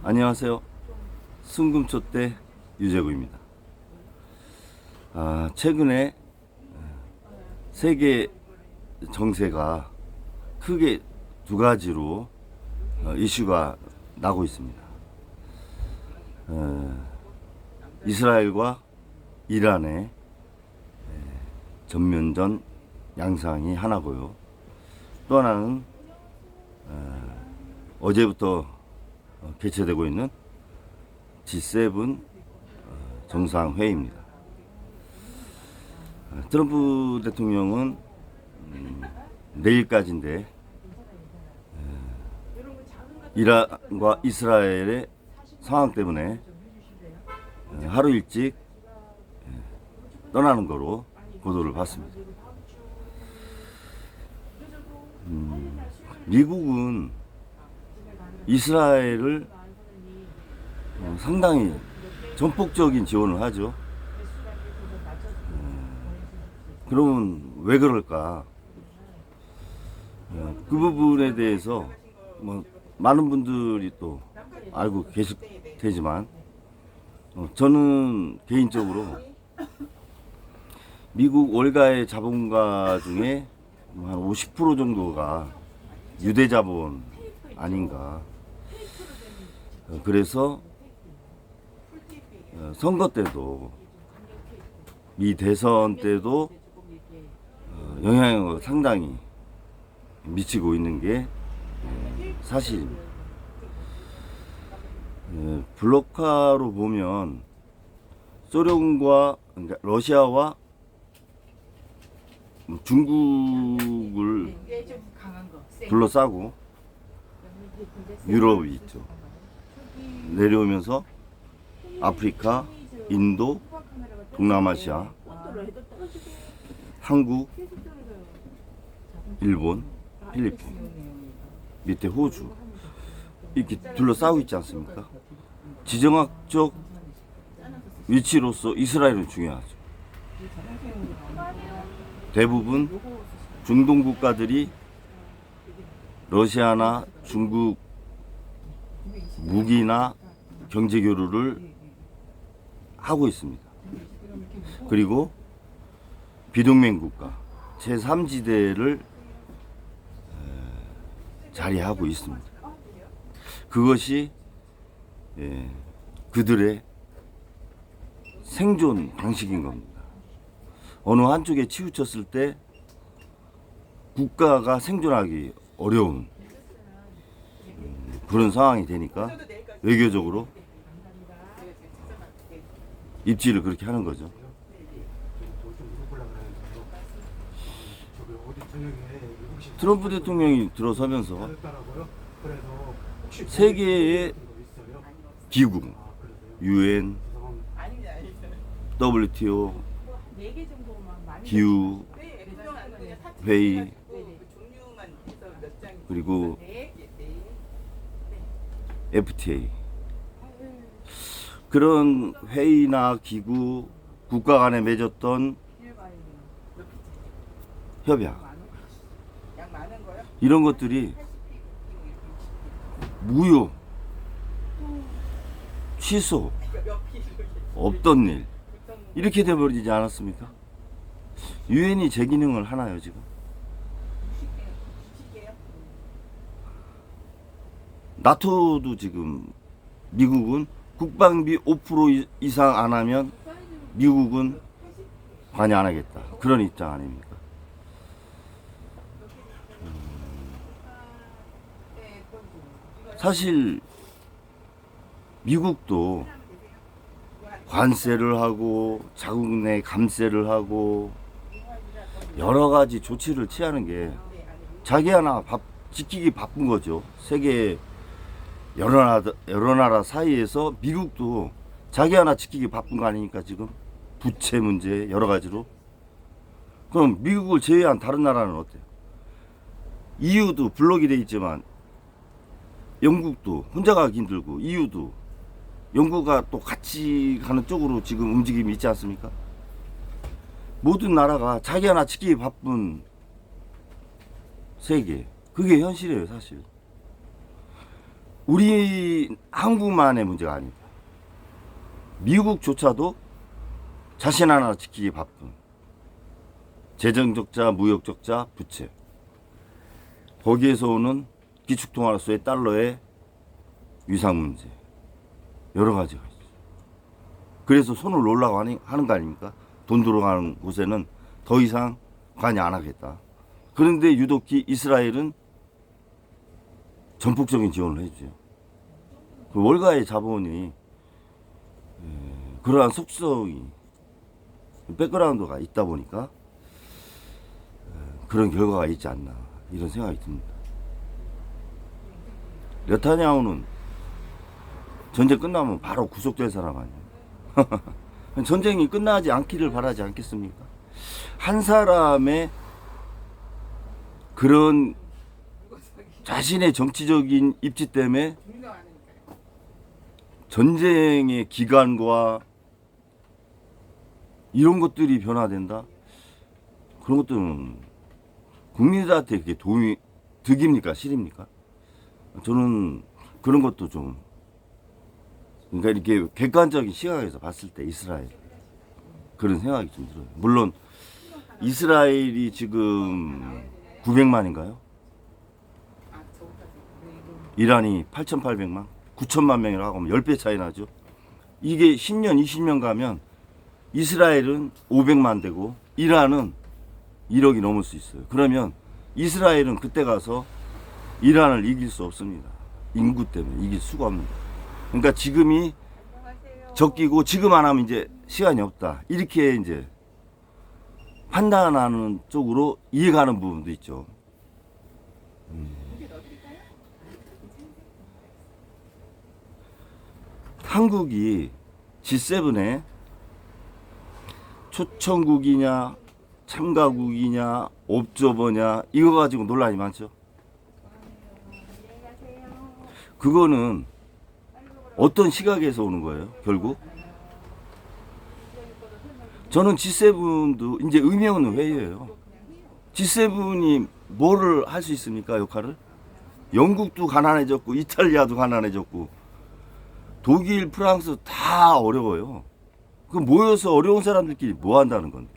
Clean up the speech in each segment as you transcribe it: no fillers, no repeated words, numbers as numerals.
안녕하세요. 순금초대 유재구입니다. 최근에 세계 정세가 크게 두 가지로 이슈가 나고 있습니다. 이스라엘과 이란의 전면전 양상이 하나고요. 또 하나는 어제부터 개최되고 있는 G7 정상회의입니다. 트럼프 대통령은 내일까지인데 이란과 이스라엘의 상황 때문에 하루 일찍 떠나는 거로 보도를 받습니다. 미국은 이스라엘을 상당히 전폭적인 지원을 하죠. 그러면 왜 그럴까? 그 부분에 대해서 많은 분들이 또 알고 계실 테지만 저는 개인적으로 미국 월가의 자본가 중에 한 50% 정도가 유대 자본 아닌가. 그래서 선거 때도 미 대선 때도 영향을 상당히 미치고 있는 게 사실입니다. 블록화로 보면 소련과 그러니까 러시아와 중국을 둘러싸고 유럽이 있죠. 내려오면서 아프리카, 인도, 동남아시아, 한국, 일본, 필리핀, 밑에 호주 이렇게 둘러싸고 있지 않습니까? 지정학적 위치로서 이스라엘은 중요하죠. 대부분 중동 국가들이 러시아나 중국 무기나 경제 교류를 하고 있습니다. 그리고 비동맹 국가 제3지대를 자리하고 있습니다. 그것이 그들의 생존 방식인 겁니다. 어느 한쪽에 치우쳤을 때 국가가 생존하기 어려운 그런 상황이 되니까 외교적으로 입지를 그렇게 하는 거죠. 트럼프 대통령이 들어서면서 세계의 기구, UN, WTO, 기후 회의, 그리고 FTA 그런 회의나 기구, 국가 간에 맺었던 협약 이런 것들이 무효, 취소, 없던 일 이렇게 돼버리지 않았습니까? 유엔이 제 기능을 하나요 지금? 나토도 지금 미국은 국방비 5% 이상 안 하면 미국은 관여 안 하겠다. 그런 입장 아닙니까? 사실 미국도 관세를 하고 자국 내 감세를 하고 여러 가지 조치를 취하는 게 자기 하나 지키기 바쁜 거죠. 세계 여러 나라 사이에서 미국도 자기 하나 지키기 바쁜 거 아닙니까 지금? 부채 문제 여러 가지로. 그럼 미국을 제외한 다른 나라는 어때요? EU도 블록이 돼 있지만 영국도 혼자 가기 힘들고 EU도 영국과 또 같이 가는 쪽으로 지금 움직임이 있지 않습니까? 모든 나라가 자기 하나 지키기 바쁜 세계, 그게 현실이에요 사실. 우리 한국만의 문제가 아닙니다. 미국조차도 자신 하나 지키기 바쁜 재정적자, 무역적자, 부채, 거기에서 오는 기축통화로서의 달러의 위상 문제, 여러 가지가 있어요. 그래서 손을 놓으려고 하는 거 아닙니까? 돈 들어가는 곳에는 더 이상 관여 안 하겠다. 그런데 유독히 이스라엘은 전폭적인 지원을 해주죠. 그 월가의 자본이 그러한 속성이 백그라운드가 있다 보니까 그런 결과가 있지 않나 이런 생각이 듭니다. 네타냐후는 전쟁 끝나면 바로 구속될 사람 아니에요. 전쟁이 끝나지 않기를 바라지 않겠습니까? 한 사람의 그런 자신의 정치적인 입지 때문에 전쟁의 기간과 이런 것들이 변화된다? 그런 것들은 국민들한테 그게 도움이 득입니까? 실입니까? 저는 그런 것도 좀, 그러니까 이렇게 객관적인 시각에서 봤을 때 이스라엘 그런 생각이 좀 들어요. 물론 이스라엘이 지금 900만인가요? 이란이 8,800만, 9천만 명이라고 하면 10배 차이 나죠. 이게 10년, 20년 가면 이스라엘은 500만 되고 이란은 1억이 넘을 수 있어요. 그러면 이스라엘은 그때 가서 이란을 이길 수 없습니다. 인구 때문에 이길 수가 없는다. 그러니까 지금이 적기고 지금 안 하면 이제 시간이 없다. 이렇게 이제 판단하는 쪽으로 이해가는 부분도 있죠. 한국이 G7에 초청국이냐 참가국이냐 옵저버냐 이거 가지고 논란이 많죠. 그거는 어떤 시각에서 오는 거예요? 결국 저는 G7도 이제 의미 없는 회의예요. G7이 뭐를 할 수 있습니까? 역할을? 영국도 가난해졌고 이탈리아도 가난해졌고 독일, 프랑스 다 어려워요. 그 모여서 어려운 사람들끼리 뭐 한다는 건데.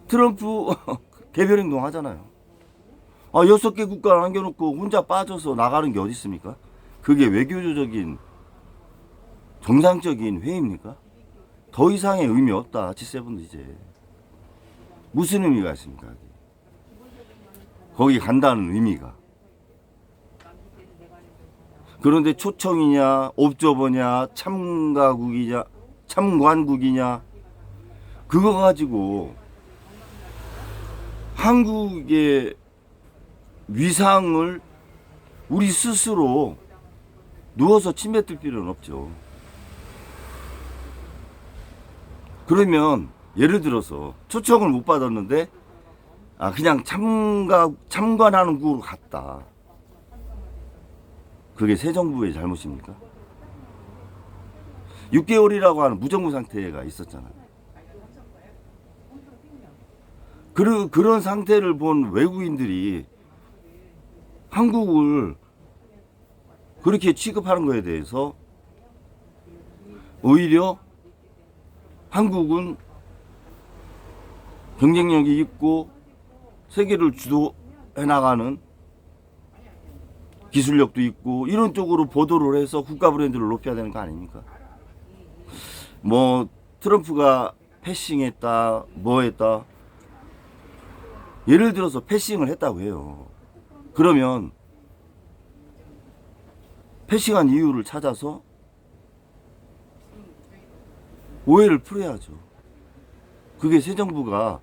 트럼프 개별 행동 하잖아요. 6개 국가 남겨놓고 혼자 빠져서 나가는 게 어디 있습니까? 그게 외교적인 정상적인 회의입니까? 더 이상의 의미 없다. G7도 이제 무슨 의미가 있습니까? 거기 간다는 의미가. 그런데 초청이냐 옵저버냐 참가국이냐 참관국이냐 그거 가지고 한국의 위상을 우리 스스로 누워서 침뱉을 필요는 없죠. 그러면 예를 들어서 초청을 못 받았는데 그냥 참관하는 국으로 갔다. 그게 새 정부의 잘못입니까? 6개월이라고 하는 무정부 상태가 있었잖아요. 그런 상태를 본 외국인들이 한국을 그렇게 취급하는 거에 대해서 오히려 한국은 경쟁력이 있고 세계를 주도해 나가는 기술력도 있고 이런 쪽으로 보도를 해서 국가 브랜드를 높여야 되는 거 아닙니까? 뭐 트럼프가 패싱했다 뭐 했다 예를 들어서 패싱을 했다고 해요. 그러면 패싱한 이유를 찾아서 오해를 풀어야죠. 그게 새 정부가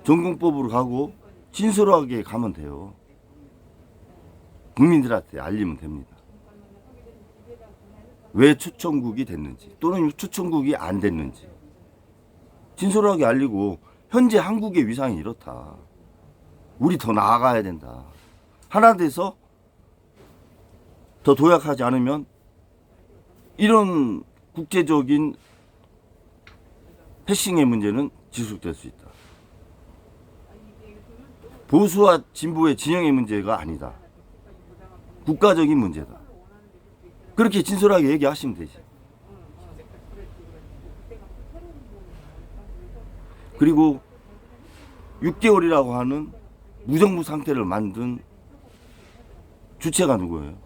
전공법으로 가고 진솔하게 가면 돼요. 국민들한테 알리면 됩니다. 왜 초청국이 됐는지 또는 초청국이 안 됐는지 진솔하게 알리고 현재 한국의 위상이 이렇다. 우리 더 나아가야 된다. 하나 돼서 더 도약하지 않으면 이런 국제적인 패싱의 문제는 지속될 수 있다. 보수와 진보의 진영의 문제가 아니다. 국가적인 문제다. 그렇게 진솔하게 얘기하시면 되지. 그리고 6개월이라고 하는 무정부 상태를 만든 주체가 누구예요?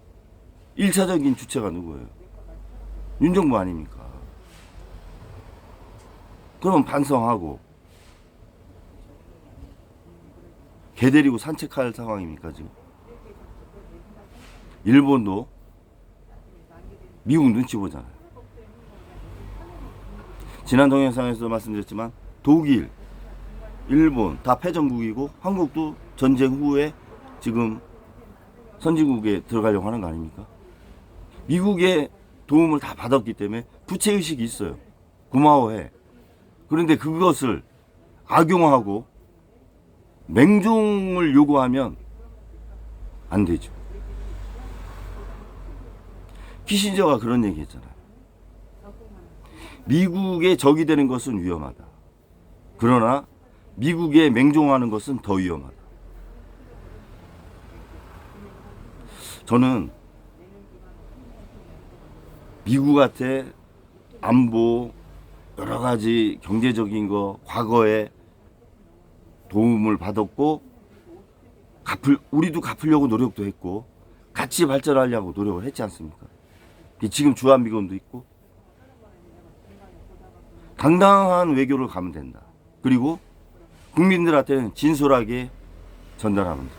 1차적인 주체가 누구예요? 윤정부 아닙니까? 그럼 반성하고 개 데리고 산책할 상황입니까 지금? 일본도 미국 눈치 보잖아요. 지난 동영상에서 말씀드렸지만 독일, 일본 다 패전국이고 한국도 전쟁 후에 지금 선진국에 들어가려고 하는 거 아닙니까? 미국의 도움을 다 받았기 때문에 부채의식이 있어요. 고마워해. 그런데 그것을 악용하고 맹종을 요구하면 안 되죠. 키신저가 그런 얘기 했잖아요. 미국의 적이 되는 것은 위험하다. 그러나 미국에 맹종하는 것은 더 위험하다. 저는 미국한테 안보, 여러 가지 경제적인 거, 과거에 도움을 받았고, 우리도 갚으려고 노력도 했고, 같이 발전하려고 노력을 했지 않습니까? 지금 주한미군도 있고, 당당한 외교를 가면 된다. 그리고 국민들한테는 진솔하게 전달하면 된다.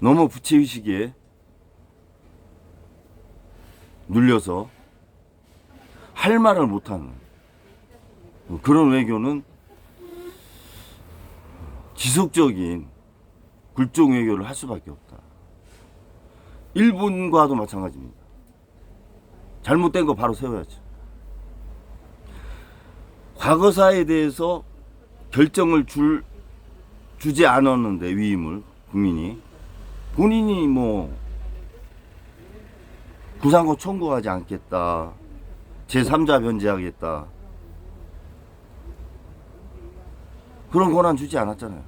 너무 부채의식에 눌려서 할 말을 못하는 그런 외교는 지속적인 굴종 외교를 할 수밖에 없다. 일본과도 마찬가지입니다. 잘못된 거 바로 세워야죠. 과거사에 대해서 결정을 주지 않았는데 위임을 국민이 본인이 뭐 구상권 청구하지 않겠다, 제3자 변제하겠다, 그런 권한 주지 않았잖아요.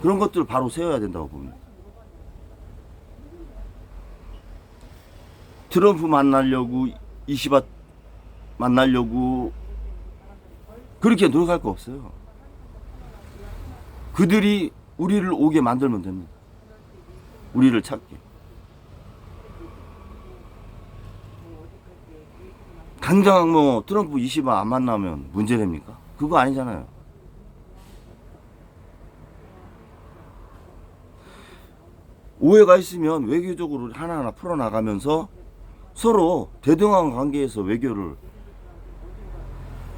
그런 것들 바로 세워야 된다고 봅니다. 트럼프 만나려고, 이시바 만나려고 그렇게 노력할 거 없어요. 그들이 우리를 오게 만들면 됩니다. 우리를 찾게. 당장 뭐 트럼프 이시바 안 만나면 문제됩니까? 그거 아니잖아요. 오해가 있으면 외교적으로 하나하나 풀어나가면서 서로 대등한 관계에서 외교를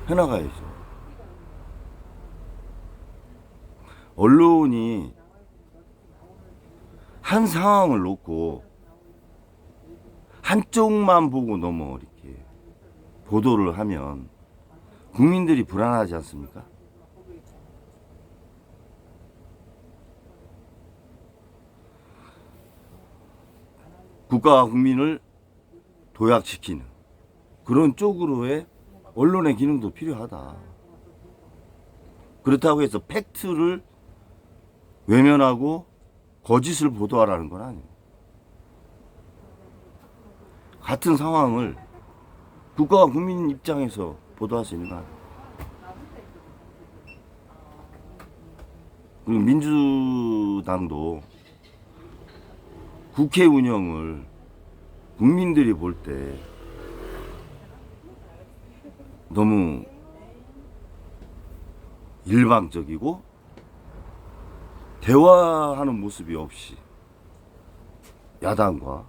해나가야죠. 언론이 한 상황을 놓고 한쪽만 보고 너무 이렇게 보도를 하면 국민들이 불안하지 않습니까? 국가와 국민을 도약시키는 그런 쪽으로의 언론의 기능도 필요하다. 그렇다고 해서 팩트를 외면하고 거짓을 보도하라는 건 아니에요. 같은 상황을 국가와 국민 입장에서 보도할 수 있는 거 아니에요. 그리고 민주당도 국회 운영을 국민들이 볼 때 너무 일방적이고 대화하는 모습이 없이 야당과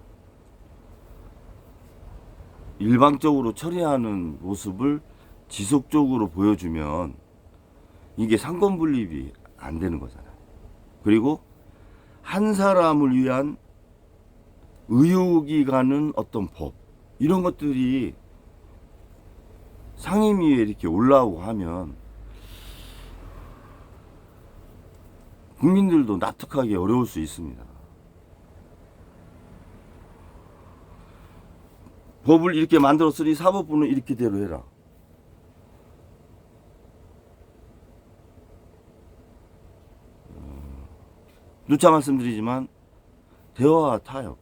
일방적으로 처리하는 모습을 지속적으로 보여주면 이게 상권분립이 안 되는 거잖아요. 그리고 한 사람을 위한 의혹이 가는 어떤 법, 이런 것들이 상임위에 이렇게 올라오고 하면 국민들도 납득하기 어려울 수 있습니다. 법을 이렇게 만들었으니 사법부는 이렇게대로 해라. 누차 말씀드리지만 대화와 타협,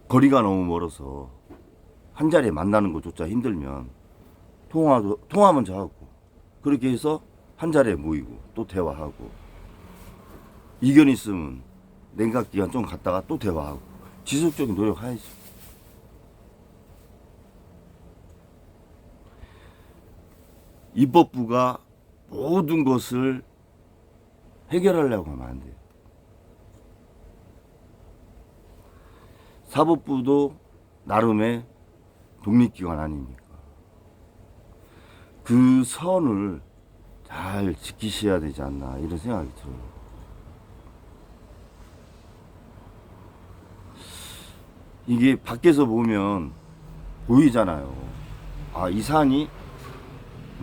거리가 너무 멀어서 한 자리에 만나는 것조차 힘들면 통화 먼저 하고, 그렇게 해서 한 자리에 모이고 또 대화하고, 이견 있으면 냉각 기간 좀 갔다가 또 대화하고, 지속적인 노력하야죠. 입법부가 모든 것을 해결하려고 하면 안 돼요. 사법부도 나름의 독립기관 아닙니까? 그 선을 잘 지키셔야 되지 않나, 이런 생각이 들어요. 이게 밖에서 보면 보이잖아요. 아, 이 산이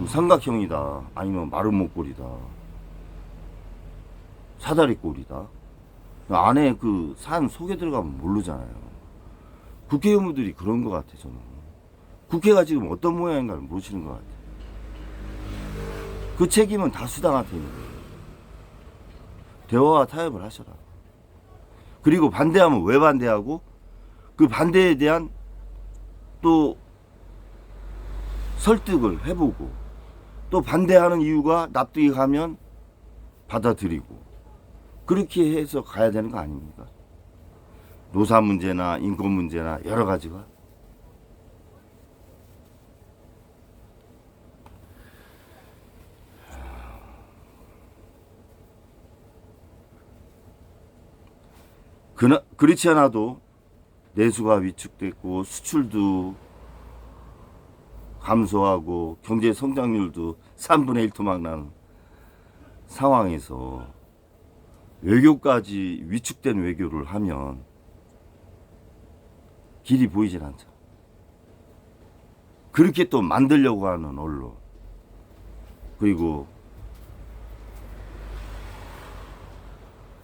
삼각형이다, 아니면 마른 목골이다, 사다리꼴이다. 안에 그 산 속에 들어가면 모르잖아요. 국회의원들이 그런 것 같아, 저는. 국회가 지금 어떤 모양인가를 모르시는 것 같아요. 그 책임은 다 수당한테 있는 거예요. 대화와 타협을 하셔라. 그리고 반대하면 왜 반대하고, 그 반대에 대한 또 설득을 해보고, 또 반대하는 이유가 납득이 가면 받아들이고, 그렇게 해서 가야 되는 거 아닙니까? 노사 문제나 인권 문제나 여러 가지가. 그렇지 않아도 내수가 위축됐고 수출도 감소하고 경제 성장률도 3분의 1 토막 나는 상황에서 외교까지 위축된 외교를 하면 길이 보이질 않죠. 그렇게 또 만들려고 하는 언론, 그리고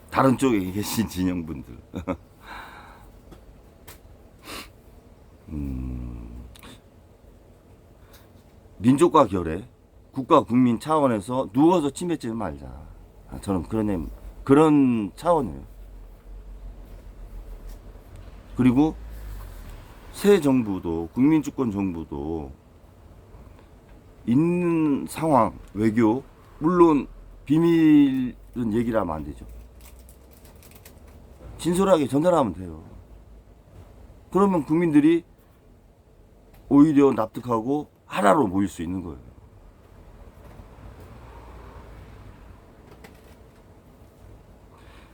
다른 쪽에 계신 진영분들. 민족과 결의, 국가 국민 차원에서 누워서 침뱉지 말자. 저는 그런 차원이에요. 그리고 새 정부도, 국민주권 정부도 있는 상황, 외교, 물론 비밀은 얘기를 하면 안 되죠. 진솔하게 전달하면 돼요. 그러면 국민들이 오히려 납득하고 하나로 모일 수 있는 거예요.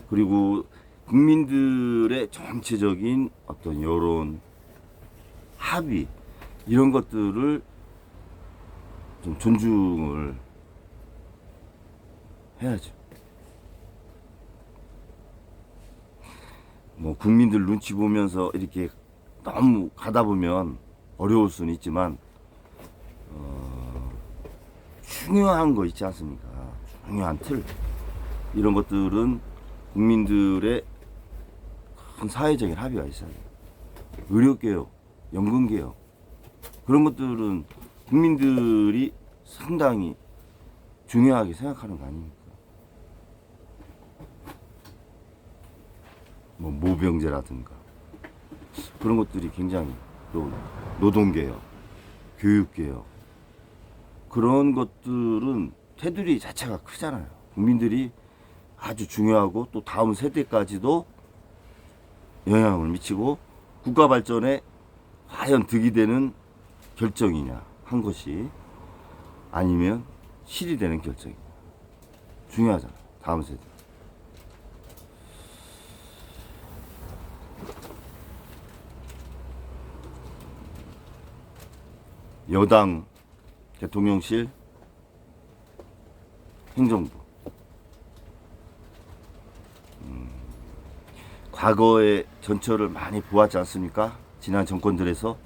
그리고 국민들의 전체적인 어떤 여론, 합의, 이런 것들을 좀 존중을 해야죠. 뭐 국민들 눈치 보면서 이렇게 너무 가다 보면 어려울 수는 있지만 중요한 거 있지 않습니까? 중요한 틀, 이런 것들은 국민들의 큰 사회적인 합의가 있어야 돼요. 의료개혁, 연금개혁, 그런 것들은 국민들이 상당히 중요하게 생각하는 거 아닙니까? 뭐 모병제라든가 그런 것들이 굉장히, 또 노동개혁, 교육개혁, 그런 것들은 테두리 자체가 크잖아요. 국민들이 아주 중요하고 또 다음 세대까지도 영향을 미치고 국가 발전에 과연 득이 되는 결정이냐 한 것이, 아니면 실이 되는 결정이냐, 중요하잖아, 다음 세대. 여당, 대통령실, 행정부, 과거의 전철을 많이 보았지 않습니까? 지난 정권들에서.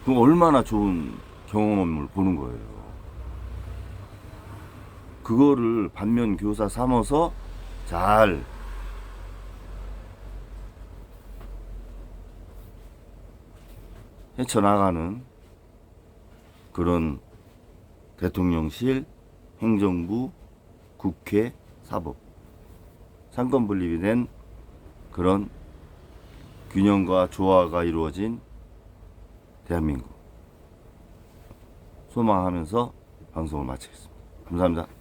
그 얼마나 좋은 경험을 보는 거예요. 그거를 반면 교사 삼아서 잘 헤쳐나가는 그런 대통령실, 행정부, 국회, 사법 상권 분립이 된 그런 균형과 조화가 이루어진 대한민국 소망하면서 방송을 마치겠습니다. 감사합니다.